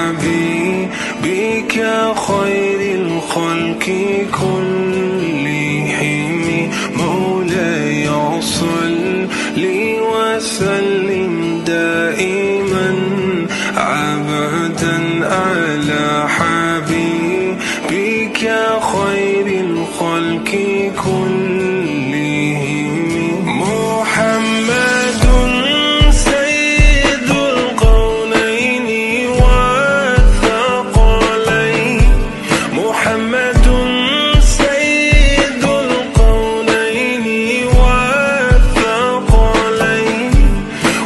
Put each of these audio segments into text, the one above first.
حبيبك خير الخلق كلهم مولاي صل وسلم دائما أبدا على حبيبك خير الخلق كلهم محمد سيد القولين والثقلين محمد سيد القولين والثقلين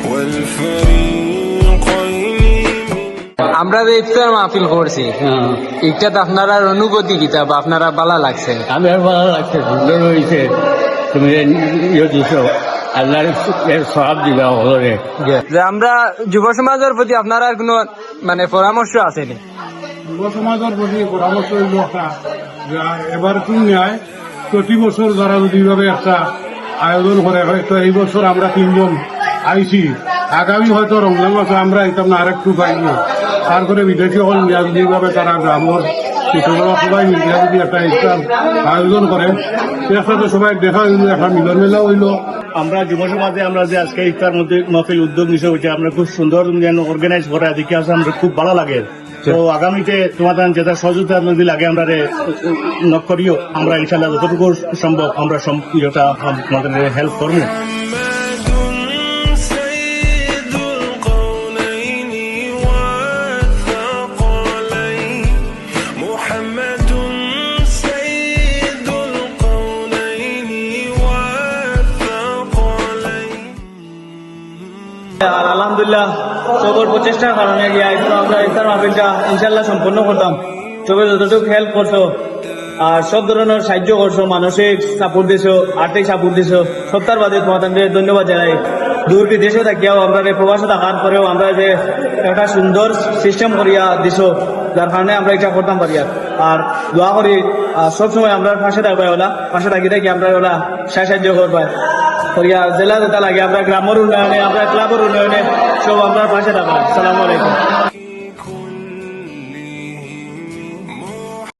والفريقين আমরা যে ইফতার মাহফিল করছি ইটাতে আপনারা অনুভূতি কিতা বা আপনারা ভালো লাগছে? আমি আর ভালো লাগছে, সুন্দর হয়েছে। তুমি দিছো আল্লাহর সব দিবা হলরে। যে আমরা যুব সমাজের প্রতি আপনারা কোনো মানে পরামর্শ আছে নি? যুব সমাজের প্রতি পরামর্শ হইল একটা, এবার কোন ন্যায় প্রতি বছর যারা যদি এইভাবে একটা আয়োজন করে, হয়তো এই বছর আমরা 3 জন আইছি, আগামী হয়তো রমজান মাসে আমরা এইতাম না আরেকটু পাইব। তারপরে বিদেশি হল যেভাবে তারা গ্রামের ছোটরা সবাই মিলিয়া যদি একটা ইফতার আয়োজন করেন, একসাথে সবাই দেখা হইল, একটা মিলন মেলা হইল। আমরা যুব সমাজে আমরা যে আজকে ইফতার মাহফিল উদ্যোগ নিছে হয়েছে, আমরা খুব সুন্দর অর্গানাইজ করা দেখে আসে, আমরা খুব ভালো লাগে। তো আগামীতে তোমাদের যেটা সহযোগিতা যদি লাগে আমরা নক করিও, আমরা ইনশাল্লাহ যতটুকু সম্ভব আমরা আমাদের হেল্প করবো। سيد القولين والثقلين محمد سيد القولين والثقلين আলহামদুলিল্লাহ সবর প্রচেষ্টার কারণে আমরা ইফতার মাহফিলটা ইনশাল্লাহ সম্পন্ন করতাম। সবাই যতটুকু হেল্প করছো আর সব ধরনের সাহায্য করছো, মানসিক সাপোর্ট দিছো, আর্থিক সাপোর্ট দিছো, সপ্তাহ বাদে তোমাদের ধন্যবাদ জানাই। দূর বিদেশে থাকিয়াও আমরা প্রবাসে থাকার পরেও আমরা যে একটা সুন্দর সিস্টেম করিয়া দিছো, যার কারণে আমরা এটা করতাম পারি। আর দোয়া করি সবসময় আমরা পাশে থাকবে, ওলা পাশে থাকি থাকি আমরা ওলা সাহায্য করবাই করিয়া জেলা যেটা লাগে আমরা গ্রামের উন্নয়নে, আমরা ক্লাবের উন্নয়নে সব আমরা পাশে থাকবো। আসসালামু আলাইকুম।